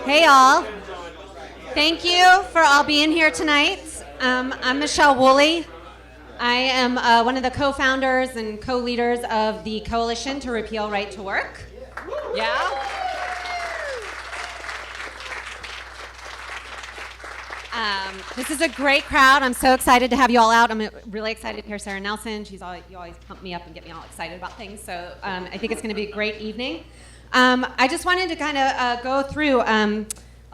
Hey all. Thank you for all being here tonight. I'm MIchelle Woolley. I am one of the co-founders and co-leaders of the Coalition to Repeal Right to Work. Yeah? This is a great crowd. I'm so excited to have you all out. I'm really excited to hear Sara Nelson. You always pump me up and get me all excited about things. So I think it's going to be a great evening. I just wanted to kind of go through, a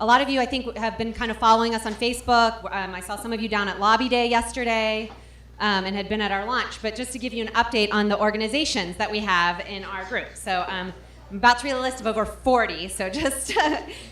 lot of you I think have been kind of following us on Facebook. I saw some of you down at Lobby Day yesterday and had been at our launch. But just to give you an update on the organizations that we have in our group. So I'm about to read a list of over 40, so just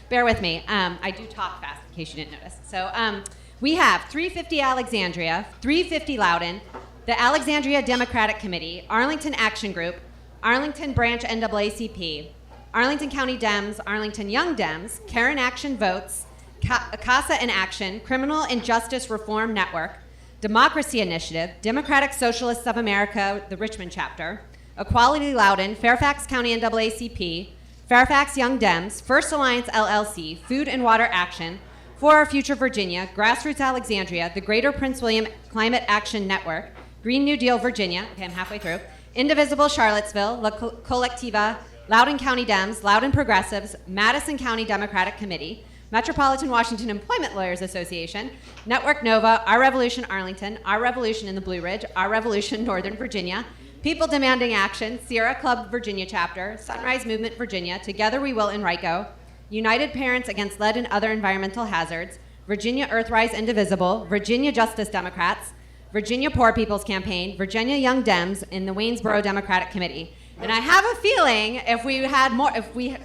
bear with me. I do talk fast in case you didn't notice. So we have 350 Alexandria, 350 Loudoun, the Alexandria Democratic Committee, Arlington Action Group, Arlington Branch NAACP, Arlington County Dems, Arlington Young Dems, Karen Action Votes, CASA in Action, Criminal Injustice Reform Network, Democracy Initiative, Democratic Socialists of America, the Richmond chapter, Equality Loudoun, Fairfax County NAACP, Fairfax Young Dems, First Alliance LLC, Food and Water Action, For Our Future Virginia, Grassroots Alexandria, the Greater Prince William Climate Action Network, Green New Deal Virginia, okay, I'm halfway through, Indivisible Charlottesville, La Colectiva, Loudoun County Dems, Loudoun Progressives, Madison County Democratic Committee, Metropolitan Washington Employment Lawyers Association, Network Nova, Our Revolution Arlington, Our Revolution in the Blue Ridge, Our Revolution Northern Virginia, People Demanding Action, Sierra Club Virginia Chapter, Sunrise Movement Virginia, Together We Will Enrico, United Parents Against Lead and Other Environmental Hazards, Virginia Earthrise Indivisible, Virginia Justice Democrats, Virginia Poor People's Campaign, Virginia Young Dems, and the Waynesboro Democratic Committee. And I have a feeling if we had more, we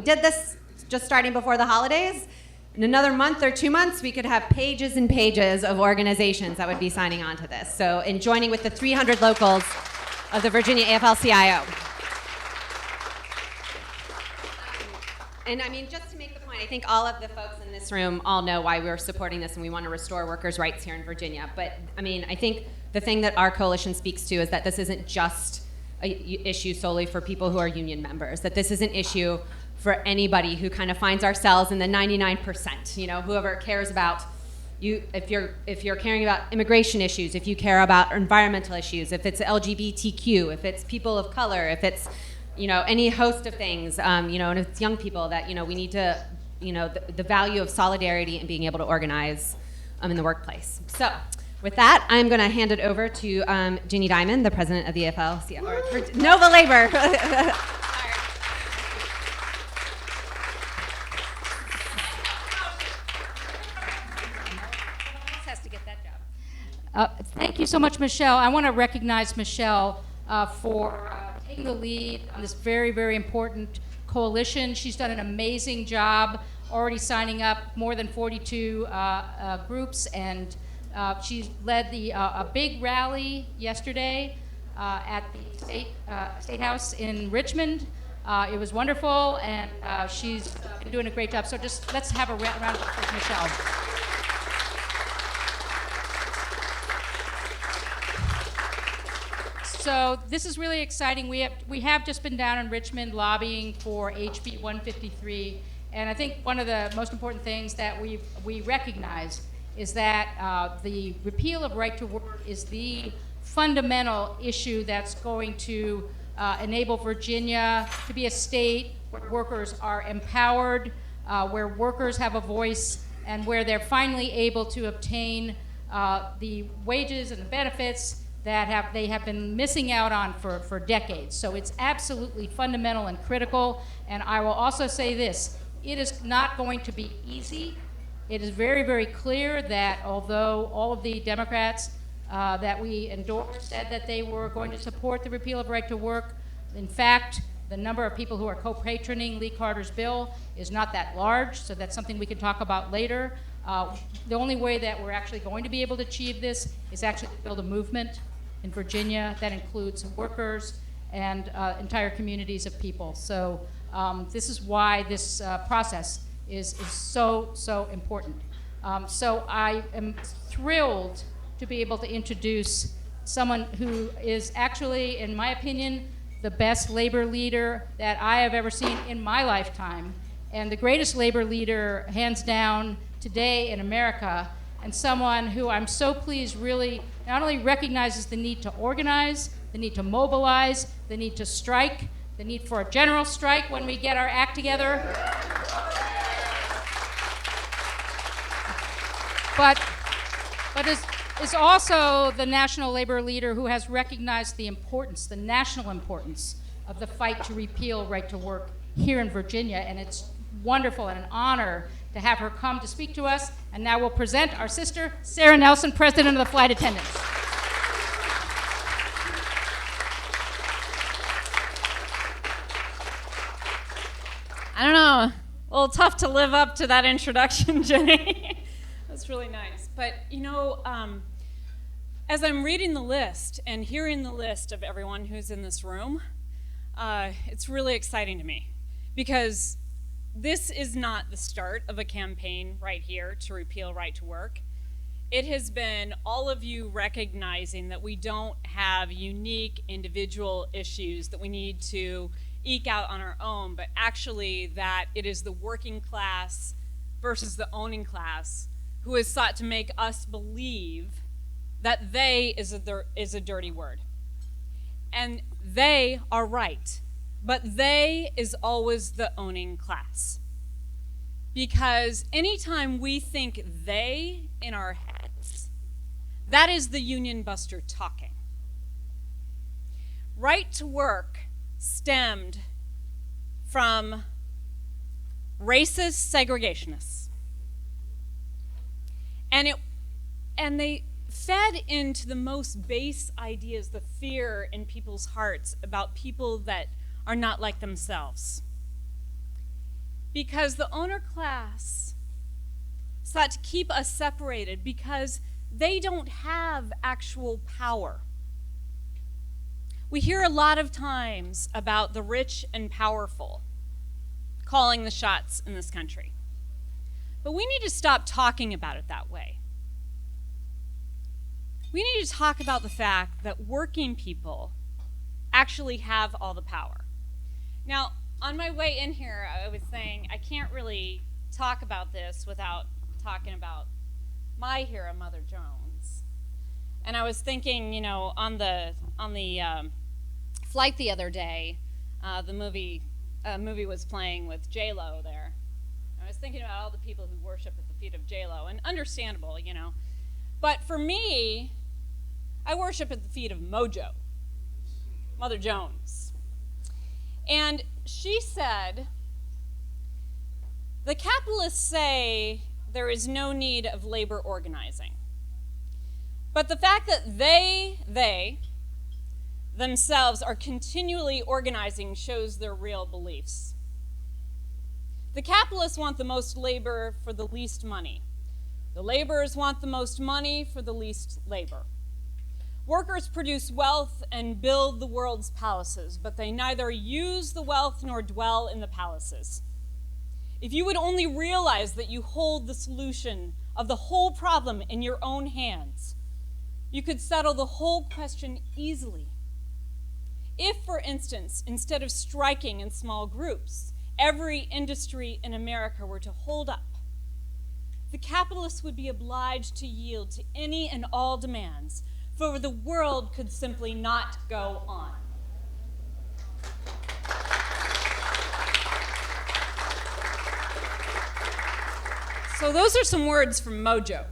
did this just starting before the holidays, in another month or 2 months, we could have pages and pages of organizations that would be signing on to this. So, and joining with the 300 locals of the Virginia AFL-CIO. And I mean, just to make the point, I think all of the folks in this room all know why we're supporting this and we want to restore workers' rights here in Virginia. But I mean, I think the thing that our coalition speaks to is that this isn't just an issue solely for people who are union members, that this is an issue for anybody who kind of finds ourselves in the 99%, whoever cares about you, if you're caring about immigration issues, if you care about environmental issues, if it's LGBTQ, if it's people of color, if it's any host of things, and if it's young people, that we need to, the value of solidarity and being able to organize in the workplace. So with that, I'm going to hand it over to Jeannie Diamond, the president of the AFL-CIO, or Nova Labor. Thank you so much, Michelle. I want to recognize Michelle for taking the lead on this very, very important coalition. She's done an amazing job, already signing up more than 42 groups, and she led a big rally yesterday at the State House in Richmond. It was wonderful, and she's been doing a great job. So just let's have a round of applause for Michelle. So this is really exciting. We have just been down in Richmond lobbying for HB 153, and I think one of the most important things that we recognize is that the repeal of right to work is the fundamental issue that's going to enable Virginia to be a state where workers are empowered, where workers have a voice, and where they're finally able to obtain the wages and the benefits that they have been missing out on for decades. So it's absolutely fundamental and critical. And I will also say this, it is not going to be easy. It is very, very clear that although all of the Democrats that we endorsed said that they were going to support the repeal of right to work, in fact, the number of people who are co-patroning Lee Carter's bill is not that large, so that's something we can talk about later. The only way that we're actually going to be able to achieve this is actually to build a movement in Virginia that includes workers and entire communities of people. So this is why this process is so important. So I am thrilled to be able to introduce someone who is actually, in my opinion, the best labor leader that I have ever seen in my lifetime. and the greatest labor leader, hands down, today in America, and someone who I'm so pleased really not only recognizes the need to organize, the need to mobilize, the need to strike, the need for a general strike when we get our act together. But is also the national labor leader who has recognized the importance, the national importance of the fight to repeal right to work here in Virginia, and it's wonderful and an honor to have her come to speak to us. And now we'll present our sister, Sara Nelson, President of the Flight Attendants. I don't know, a little tough to live up to that introduction, Jenny. That's really nice. But, you know, as I'm reading the list and hearing the list of everyone who's in this room, it's really exciting to me, because this is not the start of a campaign right here to repeal right to work. It has been all of you recognizing that we don't have unique individual issues that we need to eke out on our own, but actually that it is the working class versus the owning class who has sought to make us believe that they is a dirty word. And they are right. But they is always the owning class. Because anytime we think they in our heads, that is the union buster talking. Right to work stemmed from racist segregationists. And they fed into the most base ideas, the fear in people's hearts about people that are not like themselves. Because the owner class sought to keep us separated because they don't have actual power. We hear a lot of times about the rich and powerful calling the shots in this country. But we need to stop talking about it that way. We need to talk about the fact that working people actually have all the power. Now, on my way in here, I was saying I can't really talk about this without talking about my hero, Mother Jones. And I was thinking, you know, on the flight the other day, the movie was playing with J-Lo there. I was thinking about all the people who worship at the feet of J-Lo, and understandable, you know. But for me, I worship at the feet of Mojo, Mother Jones. And she said, the capitalists say there is no need of labor organizing. But the fact that they themselves are continually organizing shows their real beliefs. The capitalists want the most labor for the least money. The laborers want the most money for the least labor. Workers produce wealth and build the world's palaces, but they neither use the wealth nor dwell in the palaces. If you would only realize that you hold the solution of the whole problem in your own hands, you could settle the whole question easily. If, for instance, instead of striking in small groups, every industry in America were to hold up, the capitalists would be obliged to yield to any and all demands, for the world could simply not go on. So those are some words from Mojo.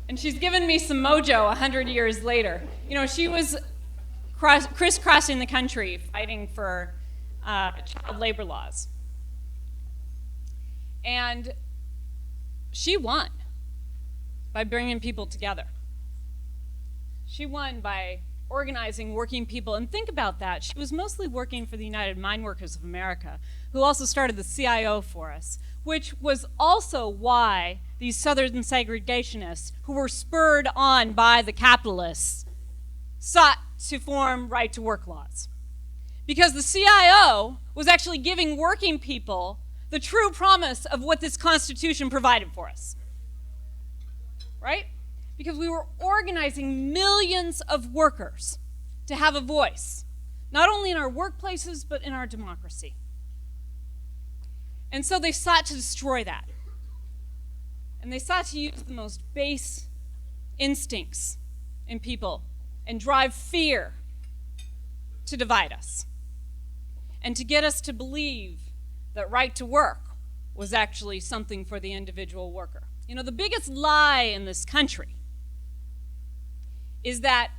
And she's given me some mojo 100 years later. You know, she was crisscrossing the country fighting for child labor laws. And she won by bringing people together. She won by organizing working people. And think about that. She was mostly working for the United Mine Workers of America, who also started the CIO for us, which was also why these Southern segregationists, who were spurred on by the capitalists, sought to form right-to-work laws. Because the CIO was actually giving working people the true promise of what this Constitution provided for us. Right? Because we were organizing millions of workers to have a voice, not only in our workplaces, but in our democracy. And so they sought to destroy that. And they sought to use the most base instincts in people and drive fear to divide us and to get us to believe that right to work was actually something for the individual worker. You know, the biggest lie in this country is that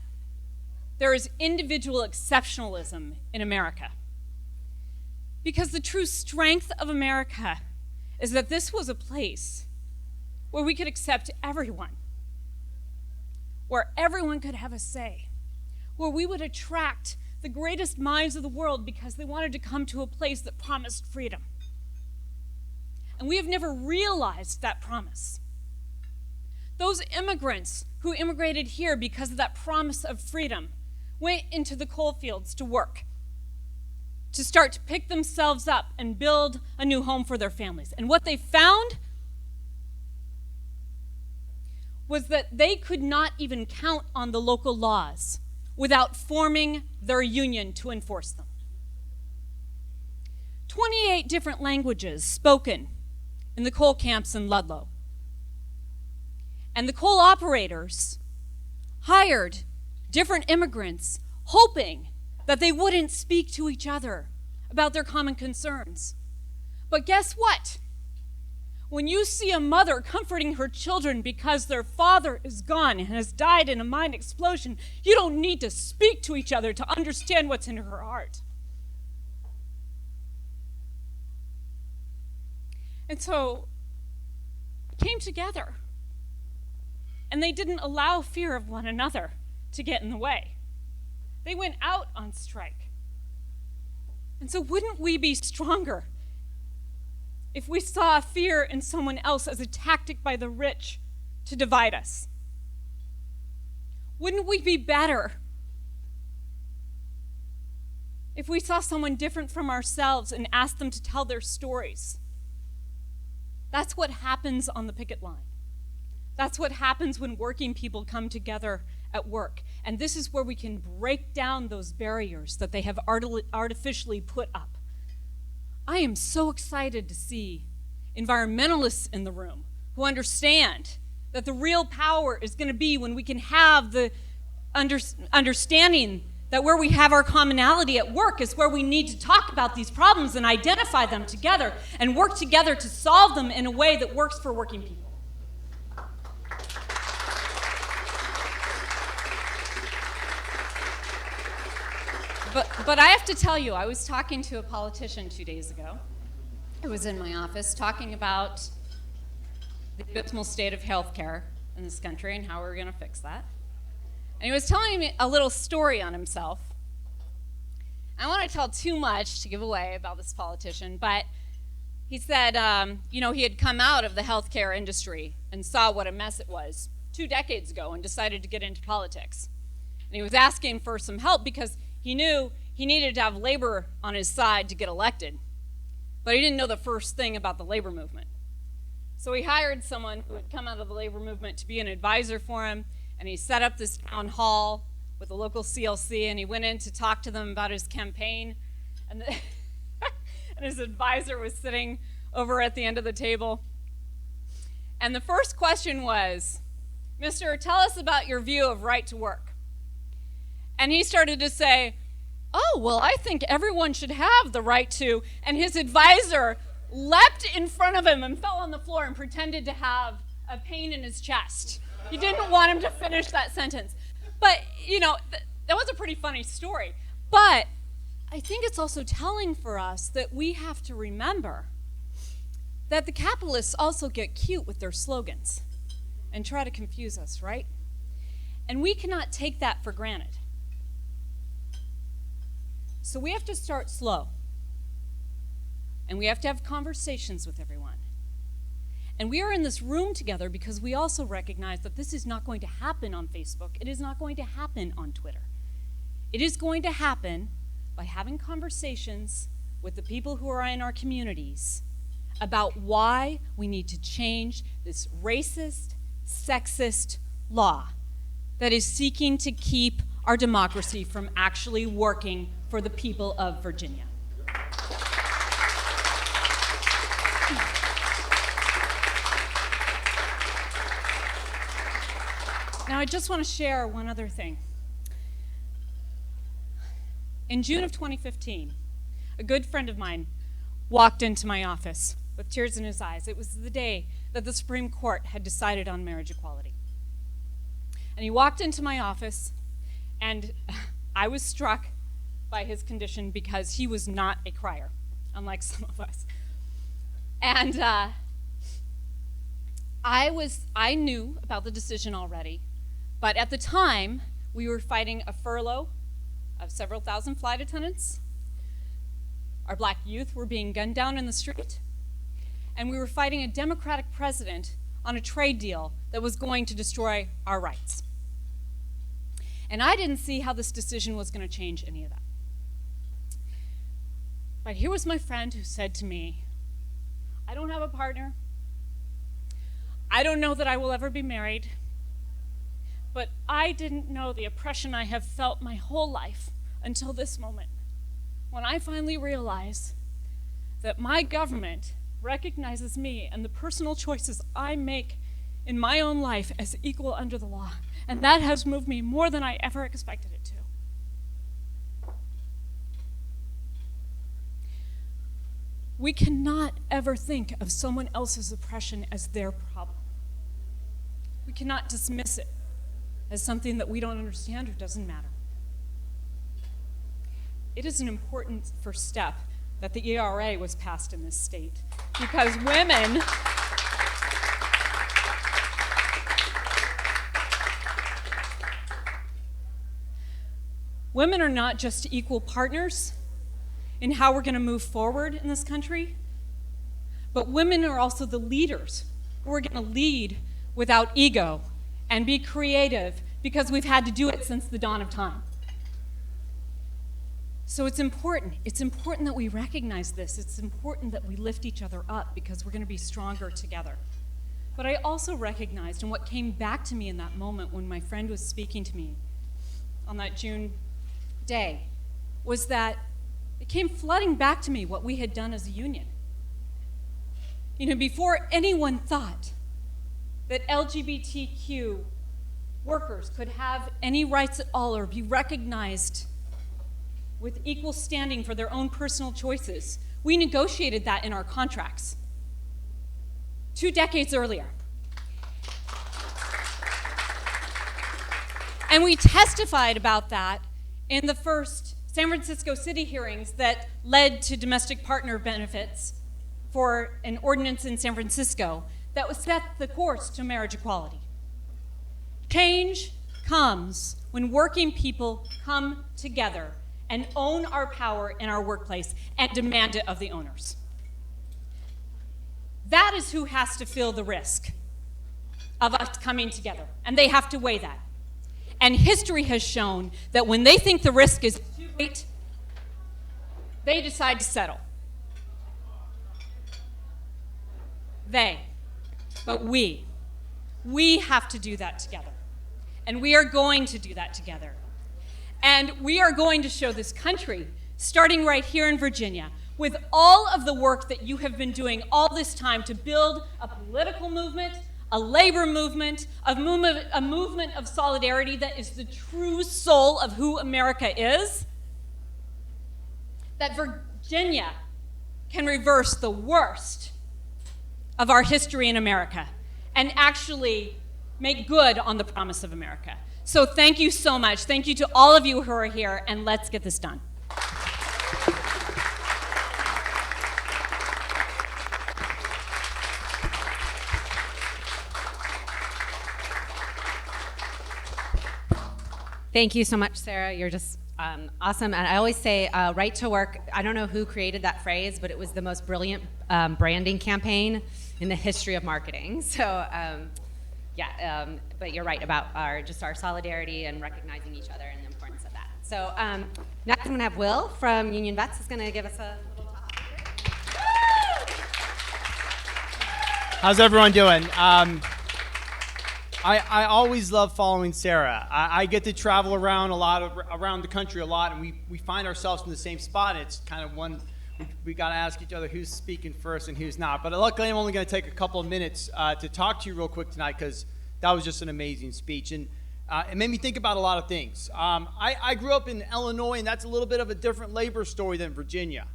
there is individual exceptionalism in America. Because the true strength of America is that this was a place where we could accept everyone, where everyone could have a say, where we would attract the greatest minds of the world because they wanted to come to a place that promised freedom. And we have never realized that promise. Those immigrants who immigrated here because of that promise of freedom went into the coal fields to work, to start to pick themselves up and build a new home for their families. And what they found was that they could not even count on the local laws without forming their union to enforce them. 28 different languages spoken in the coal camps in Ludlow. And the coal operators hired different immigrants, hoping that they wouldn't speak to each other about their common concerns. But guess what? When you see a mother comforting her children because their father is gone and has died in a mine explosion, you don't need to speak to each other to understand what's in her heart. And so, came together. And they didn't allow fear of one another to get in the way. They went out on strike. And so wouldn't we be stronger if we saw fear in someone else as a tactic by the rich to divide us? Wouldn't we be better if we saw someone different from ourselves and asked them to tell their stories? That's what happens on the picket line. That's what happens when working people come together at work. And this is where we can break down those barriers that they have artificially put up. I am so excited to see environmentalists in the room who understand that the real power is going to be when we can have the understanding that where we have our commonality at work is where we need to talk about these problems and identify them together and work together to solve them in a way that works for working people. But I have to tell you, I was talking to a politician 2 days ago. I was in my office talking about the abysmal state of healthcare in this country and how we're going to fix that. And he was telling me a little story on himself. I don't want to tell too much to give away about this politician, but he said, he had come out of the healthcare industry and saw what a mess it was 2 decades ago and decided to get into politics. And he was asking for some help because he knew he needed to have labor on his side to get elected, but he didn't know the first thing about the labor movement. So he hired someone who had come out of the labor movement to be an advisor for him, and he set up this town hall with the local CLC, and he went in to talk to them about his campaign, and his advisor was sitting over at the end of the table. And the first question was, "Mister, tell us about your view of right to work." And he started to say, "Oh, well, I think everyone should have the right to," and his advisor leapt in front of him and fell on the floor and pretended to have a pain in his chest. He didn't want him to finish that sentence. But, that was a pretty funny story. But I think it's also telling for us that we have to remember that the capitalists also get cute with their slogans and try to confuse us, right? And we cannot take that for granted. So we have to start slow. And we have to have conversations with everyone. And we are in this room together because we also recognize that this is not going to happen on Facebook. It is not going to happen on Twitter. It is going to happen by having conversations with the people who are in our communities about why we need to change this racist, sexist law that is seeking to keep our democracy from actually working for the people of Virginia. Now, I just want to share one other thing. In June of 2015, a good friend of mine walked into my office with tears in his eyes. It was the day that the Supreme Court had decided on marriage equality. And he walked into my office, and I was struck by his condition because he was not a crier, unlike some of us. And I knew about the decision already, but at the time, we were fighting a furlough of several thousand flight attendants. Our black youth were being gunned down in the street, and we were fighting a Democratic president on a trade deal that was going to destroy our rights. And I didn't see how this decision was going to change any of that. But here was my friend who said to me, I don't have a partner. I don't know that I will ever be married. But I didn't know the oppression I have felt my whole life until this moment, when I finally realize that my government recognizes me and the personal choices I make in my own life as equal under the law. And that has moved me more than I ever expected it to. We cannot ever think of someone else's oppression as their problem. We cannot dismiss it as something that we don't understand or doesn't matter. It is an important first step that the ERA was passed in this state, because women are not just equal partners in how we're going to move forward in this country, but women are also the leaders who are going to lead without ego and be creative, because we've had to do it since the dawn of time. So it's important. It's important that we recognize this. It's important that we lift each other up, because we're going to be stronger together. But I also recognized, and what came back to me in that moment when my friend was speaking to me on that June day, was that it came flooding back to me what we had done as a union. You know, before anyone thought that LGBTQ workers could have any rights at all or be recognized with equal standing for their own personal choices, we negotiated that in our contracts 2 decades earlier. And we testified about that in the first San Francisco City hearings that led to domestic partner benefits for an ordinance in San Francisco that was set the course to marriage equality. Change comes when working people come together and own our power in our workplace and demand it of the owners. That is who has to feel the risk of us coming together, and they have to weigh that. And history has shown that when they think the risk is too great, they decide to settle. But we have to do that together. And we are going to do that together. And we are going to show this country, starting right here in Virginia, with all of the work that you have been doing all this time to build a political movement, a labor movement, a movement of solidarity that is the true soul of who America is, that Virginia can reverse the worst of our history in America and actually make good on the promise of America. So thank you so much. Thank you to all of you who are here, and let's get this done. Thank you so much, Sarah. You're just awesome. And I always say, right to work, I don't know who created that phrase, but it was the most brilliant branding campaign in the history of marketing. So but you're right about our solidarity and recognizing each other and the importance of that. So next I'm going to have Will from Union Vets is going to give us a little talk. How's everyone doing? I always love following Sarah. I get to travel around around the country a lot, and we find ourselves in the same spot. It's kind of one we got to ask each other who's speaking first and who's not. But luckily, I'm only going to take a couple of minutes to talk to you real quick tonight because that was just an amazing speech. And it made me think about a lot of things. I grew up in Illinois, and that's a little bit of a different labor story than Virginia.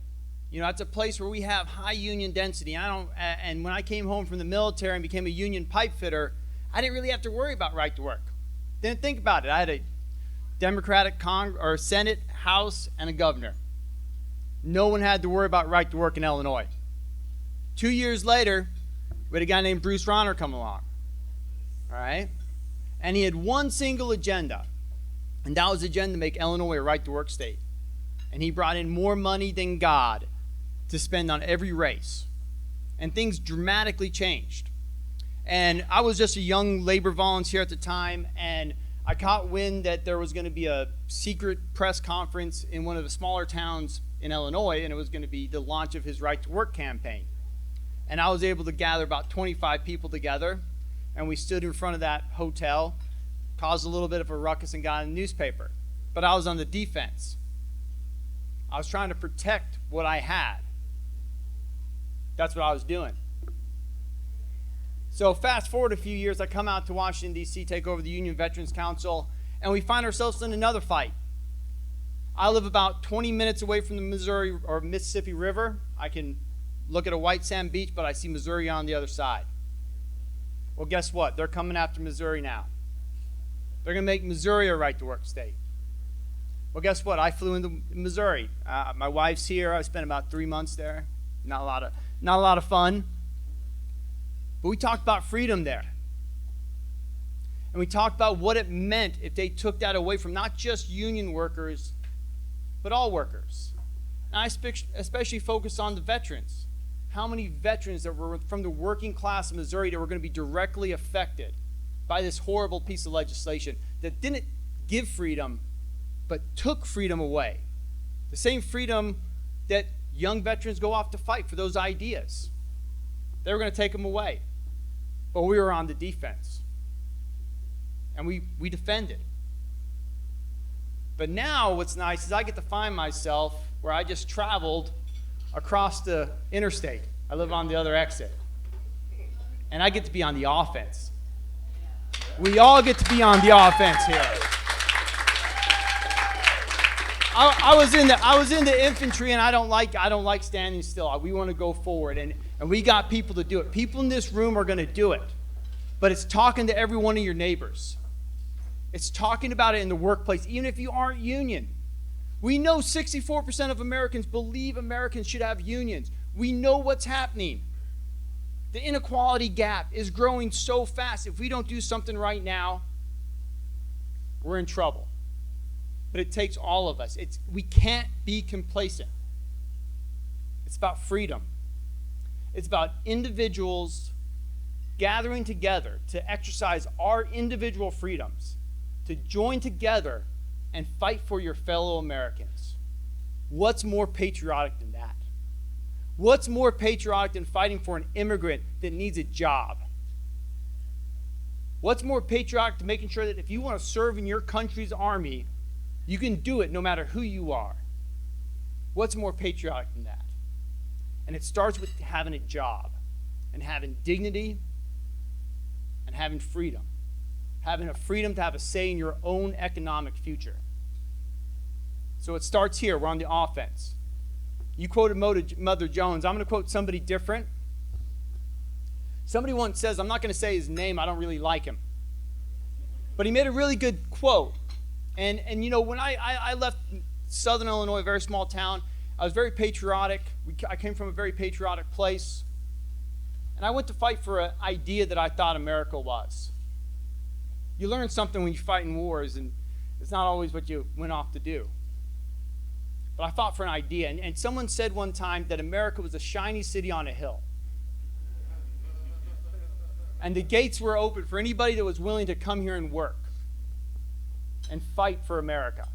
You know, that's a place where we have high union density. And when I came home from the military and became a union pipe fitter, I didn't really have to worry about right to work. Didn't think about it. I had a Democratic Senate, House, and a governor. No one had to worry about right to work in Illinois. 2 years later, we had a guy named Bruce Rauner come along. All right? And he had one single agenda, and that was the agenda to make Illinois a right to work state. And he brought in more money than God to spend on every race. And things dramatically changed. And I was just a young labor volunteer at the time, and I caught wind that there was going to be a secret press conference in one of the smaller towns in Illinois, and it was going to be the launch of his Right to Work campaign. And I was able to gather about 25 people together, and we stood in front of that hotel, caused a little bit of a ruckus, and got in the newspaper. But I was on the defense. I was trying to protect what I had. That's what I was doing. So fast forward a few years, I come out to Washington, D.C., take over the Union Veterans Council, and we find ourselves in another fight. I live about 20 minutes away from the Missouri or Mississippi River. I can look at a white sand beach, but I see Missouri on the other side. Well, guess what? They're coming after Missouri now. They're going to make Missouri a right-to-work state. Well, guess what? I flew into Missouri. My wife's here. I spent about 3 months there. Not a lot of fun. But we talked about freedom there. And we talked about what it meant if they took that away from not just union workers, but all workers. And I especially focused on the veterans. How many veterans that were from the working class of Missouri that were going to be directly affected by this horrible piece of legislation that didn't give freedom, but took freedom away. The same freedom that young veterans go off to fight for those ideas. They were going to take them away. But we were on the defense. And we defended. But now what's nice is I get to find myself where I just traveled across the interstate. I live on the other exit. And I get to be on the offense. We all get to be on the offense here. I was in the infantry, and I don't like standing still. We want to go forward, and we got people to do it. People in this room are going to do it, but it's talking to every one of your neighbors. It's talking about it in the workplace, even if you aren't union. We know 64% of Americans believe Americans should have unions. We know what's happening. The inequality gap is growing so fast. If we don't do something right now, we're in trouble. But it takes all of us. We can't be complacent. It's about freedom. It's about individuals gathering together to exercise our individual freedoms, to join together and fight for your fellow Americans. What's more patriotic than that? What's more patriotic than fighting for an immigrant that needs a job? What's more patriotic than making sure that if you want to serve in your country's army, you can do it no matter who you are? What's more patriotic than that? And it starts with having a job and having dignity and having freedom. Having a freedom to have a say in your own economic future. So it starts here. We're on the offense. You quoted Mother Jones. I'm going to quote somebody different. Somebody once says, I'm not going to say his name, I don't really like him. But he made a really good quote. And you know, when I left Southern Illinois, a very small town, I was very patriotic. I came from a very patriotic place. And I went to fight for an idea that I thought America was. You learn something when you fight in wars, and it's not always what you went off to do. But I fought for an idea. And someone said one time that America was a shiny city on a hill. And the gates were open for anybody that was willing to come here and work and fight for America.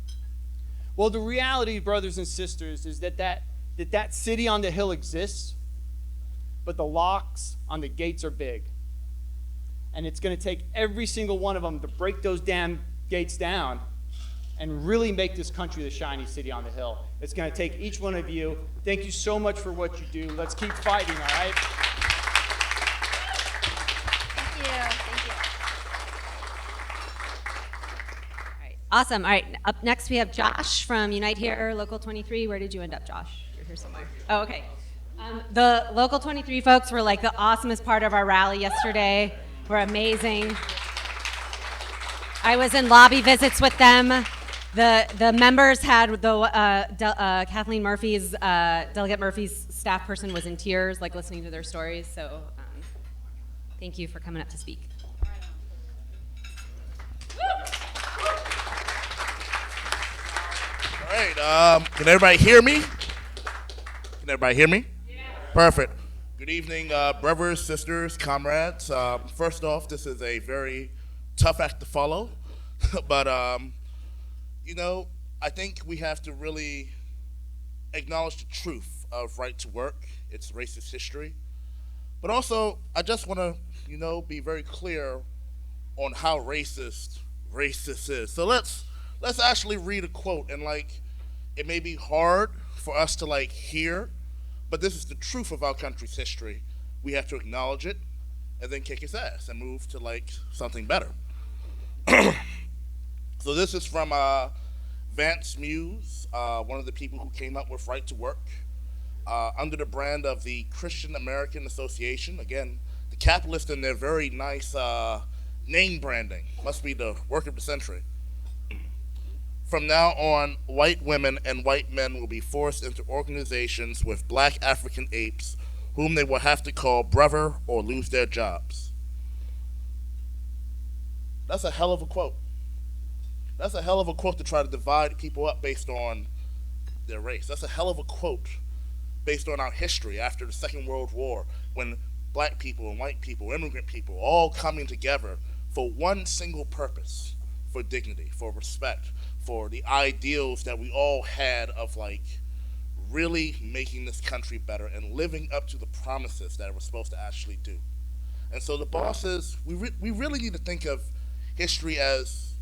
Well, the reality, brothers and sisters, is that city on the hill exists, but the locks on the gates are big. And it's going to take every single one of them to break those damn gates down and really make this country the shiny city on the hill. It's going to take each one of you. Thank you so much for what you do. Let's keep fighting, all right? Thank you. All right, awesome. All right, up next we have Josh from Unite Here, Local 23. Where did you end up, Josh? You're here somewhere. Oh, okay. The Local 23 folks were like the awesomest part of our rally yesterday. Were amazing. I was in lobby visits with them. The members had Kathleen Murphy's, Delegate Murphy's staff person was in tears, like listening to their stories. So thank you for coming up to speak. All right, can everybody hear me? Can everybody hear me? Yeah. Perfect. Good evening, brothers, sisters, comrades. First off, this is a very tough act to follow, but I think we have to really acknowledge the truth of right to work, its racist history. But also, I just want to, be very clear on how racist is. So let's actually read a quote, and it may be hard for us to hear, but this is the truth of our country's history. We have to acknowledge it and then kick its ass and move to something better. So this is from Vance Muse, one of the people who came up with Right to Work, under the brand of the Christian American Association. Again, the capitalists in their very nice name branding. Must be the work of the century. From now on, white women and white men will be forced into organizations with black African apes whom they will have to call brother or lose their jobs. That's a hell of a quote. That's a hell of a quote to try to divide people up based on their race. That's a hell of a quote based on our history after the Second World War, when black people and white people, immigrant people, all coming together for one single purpose, for dignity, for respect, for the ideals that we all had of really making this country better and living up to the promises that we're supposed to actually do. And so the bosses, we really need to think of history as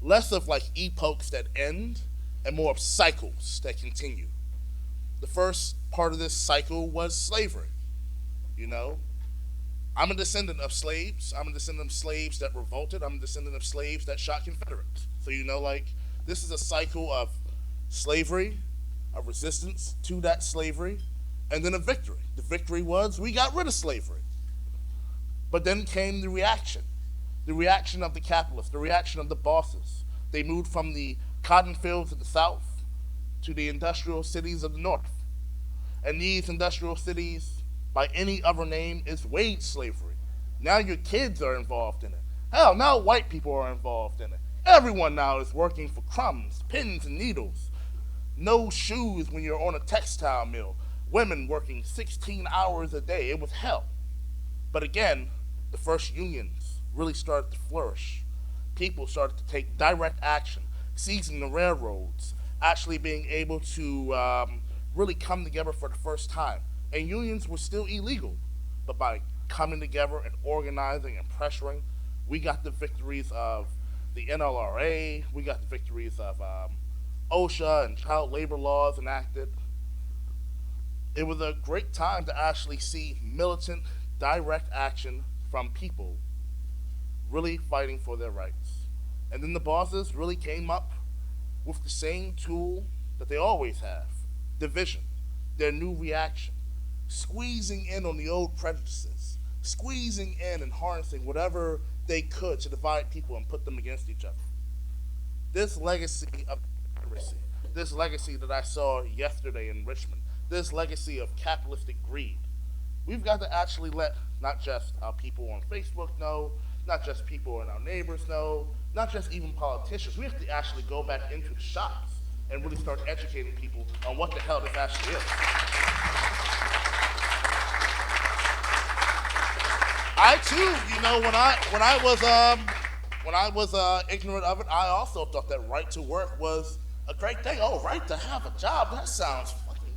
less of epochs that end and more of cycles that continue. The first part of this cycle was slavery. I'm a descendant of slaves. I'm a descendant of slaves that revolted. I'm a descendant of slaves that shot Confederates. So this is a cycle of slavery, of resistance to that slavery, and then a victory. The victory was we got rid of slavery. But then came the reaction of the capitalists, the reaction of the bosses. They moved from the cotton fields of the South to the industrial cities of the North. And these industrial cities, by any other name, is wage slavery. Now your kids are involved in it. Hell, now white people are involved in it. Everyone now is working for crumbs, pins, and needles. No shoes when you're on a textile mill. Women working 16 hours a day. It was hell. But again, the first unions really started to flourish. People started to take direct action, seizing the railroads, actually being able to really come together for the first time. And unions were still illegal, but by coming together and organizing and pressuring, we got the victories of the NLRA, we got the victories of OSHA and child labor laws enacted. It was a great time to actually see militant, direct action from people really fighting for their rights. And then the bosses really came up with the same tool that they always have, division, their new reaction, squeezing in on the old prejudices, squeezing in and harnessing whatever they could to divide people and put them against each other. This legacy of democracy, this legacy that I saw yesterday in Richmond, this legacy of capitalistic greed, we've got to actually let not just our people on Facebook know, not just people and our neighbors know, not just even politicians. We have to actually go back into the shops and really start educating people on what the hell this actually is. I too, when I was ignorant of it, I also thought that right to work was a great thing. Oh, right to have a job, that sounds fucking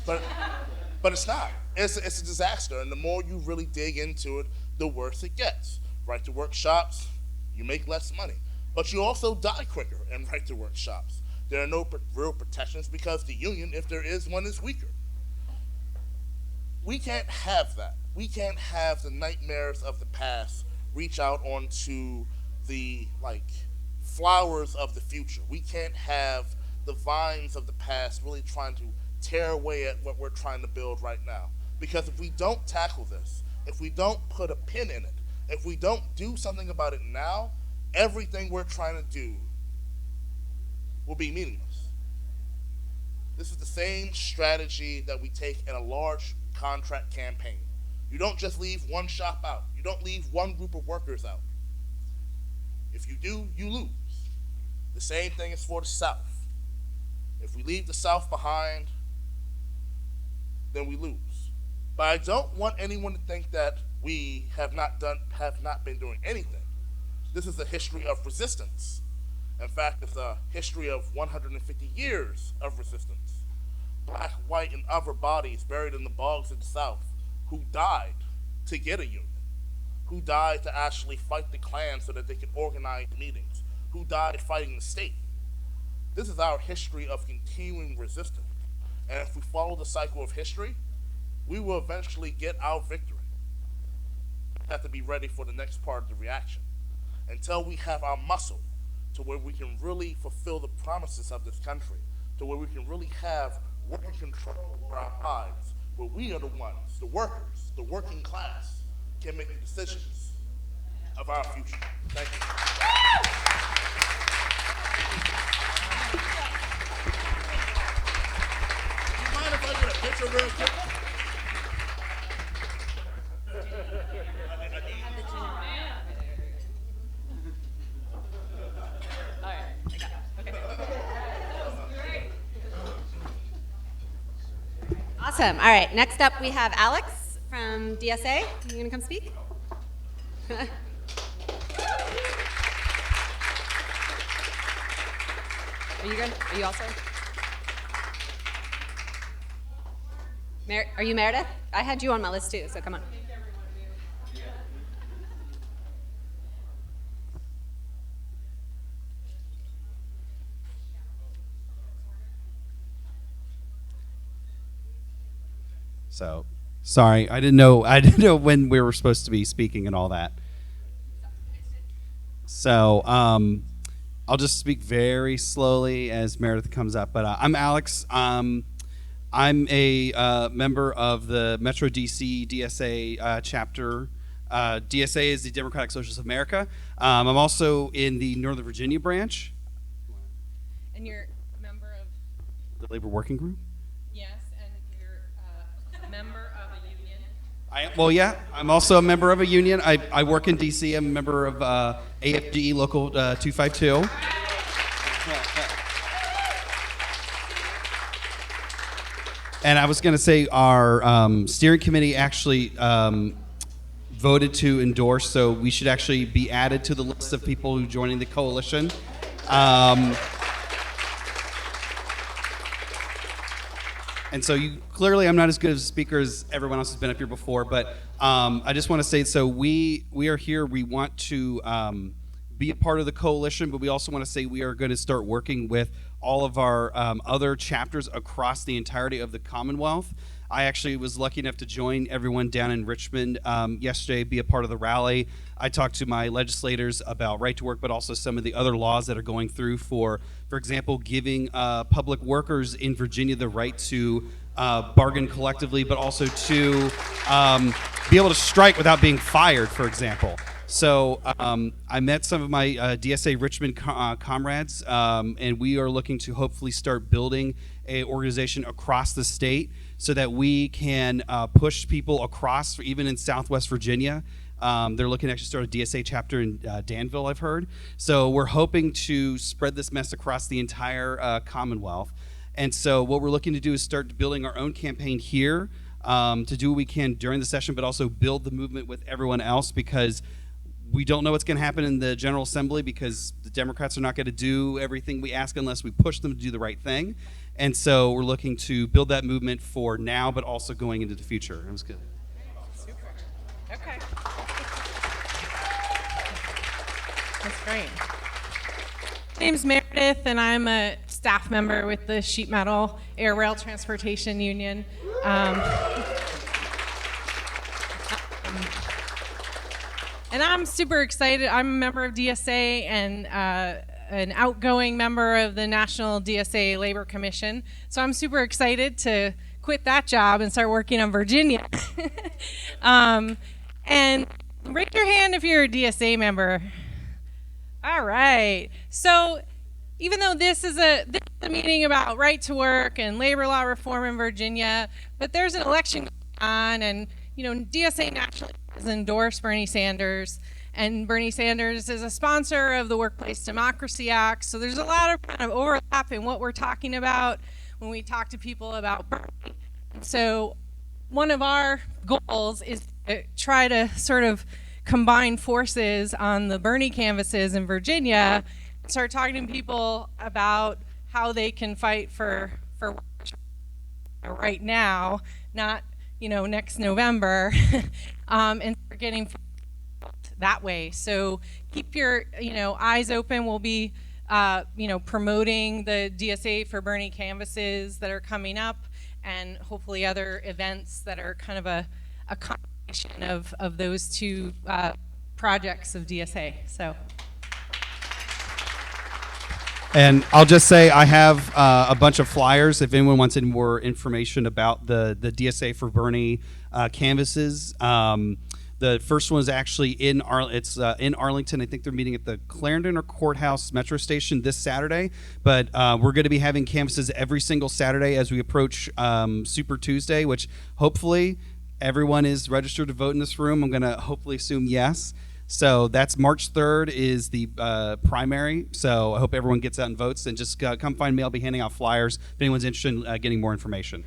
great, But it's not. It's a disaster, and the more you really dig into it, the worse it gets. Right to work shops, you make less money. But you also die quicker in right-to-work shops. There are no real protections because the union, if there is one, is weaker. We can't have that. We can't have the nightmares of the past reach out onto the flowers of the future. We can't have the vines of the past really trying to tear away at what we're trying to build right now. Because if we don't tackle this, if we don't put a pin in it, if we don't do something about it now, everything we're trying to do will be meaningless. This is the same strategy that we take in a large contract campaign. You don't just leave one shop out. You don't leave one group of workers out. If you do, you lose. The same thing is for the South. If we leave the South behind, then we lose. But I don't want anyone to think that we have not been doing anything. This is a history of resistance. In fact, it's a history of 150 years of resistance. Black, white, and other bodies buried in the bogs of the South who died to get a union, who died to actually fight the Klan so that they could organize meetings, who died fighting the state. This is our history of continuing resistance. And if we follow the cycle of history, we will eventually get our victory. We have to be ready for the next part of the reaction. Until we have our muscle to where we can really fulfill the promises of this country, to where we can really have working control over our lives, where we are the ones, the workers, the working class, can make the decisions of our future. Thank you. Do you mind if I get a picture real quick? Awesome. All right. Next up, we have Alex from DSA. You going to come speak? Are you good? Are you also? Are you Meredith? I had you on my list too, so come on. So, sorry, I didn't know when we were supposed to be speaking and all that. So, I'll just speak very slowly as Meredith comes up. But I'm Alex. I'm a member of the Metro DC DSA chapter. DSA is the Democratic Socialists of America. I'm also in the Northern Virginia branch. And you're a member of? The Labor Working Group. Yes, and you're a member of a union? I'm also a member of a union. I work in DC. I'm a member of AFA-CWA Local 252. And I was going to say our steering committee actually voted to endorse, so we should actually be added to the list of people who are joining the coalition. And so clearly I'm not as good of a speaker as everyone else has been up here before, but I just want to say, so we are here, we want to be a part of the coalition, but we also want to say we are going to start working with all of our other chapters across the entirety of the Commonwealth. I actually was lucky enough to join everyone down in Richmond yesterday, be a part of the rally. I talked to my legislators about right to work, but also some of the other laws that are going through for example, giving public workers in Virginia the right to bargain collectively, but also to be able to strike without being fired, for example. So I met some of my DSA Richmond comrades, and we are looking to hopefully start building an organization across the state so that we can push people across, even in Southwest Virginia. They're looking to actually start a DSA chapter in Danville, I've heard. So we're hoping to spread this mess across the entire Commonwealth. And so what we're looking to do is start building our own campaign here to do what we can during the session, but also build the movement with everyone else, because we don't know what's going to happen in the General Assembly, because the Democrats are not going to do everything we ask unless we push them to do the right thing. And so we're looking to build that movement for now, but also going into the future. It was good. Super. Okay. That's great. My name's Meredith, and I'm a staff member with the Sheet Metal Air Rail Transportation Union. And I'm super excited. I'm a member of DSA and an outgoing member of the National DSA Labor Commission. So I'm super excited to quit that job and start working on Virginia. And raise your hand if you're a DSA member. All right. So even though this is a meeting about right to work and labor law reform in Virginia, but there's an election going on, and DSA nationally has endorsed Bernie Sanders, and Bernie Sanders is a sponsor of the Workplace Democracy Act. So there's a lot of kind of overlap in what we're talking about when we talk to people about Bernie. So one of our goals is to try to sort of combine forces on the Bernie canvases in Virginia, start talking to people about how they can fight for right now, not next November, and start getting that way. So keep your eyes open. We'll be promoting the DSA for Bernie canvases that are coming up, and hopefully other events that are kind of a combination of those two projects of DSA. So. And I'll just say I have a bunch of flyers if anyone wants any more information about the DSA for Bernie canvases. The first one is actually in Arlington. I think they're meeting at the Clarendon or Courthouse Metro Station this Saturday. But we're going to be having canvases every single Saturday as we approach Super Tuesday, which hopefully everyone is registered to vote in this room. I'm going to hopefully assume yes. So that's March 3rd is the primary. So I hope everyone gets out and votes, and just come find me. I'll be handing out flyers if anyone's interested in getting more information.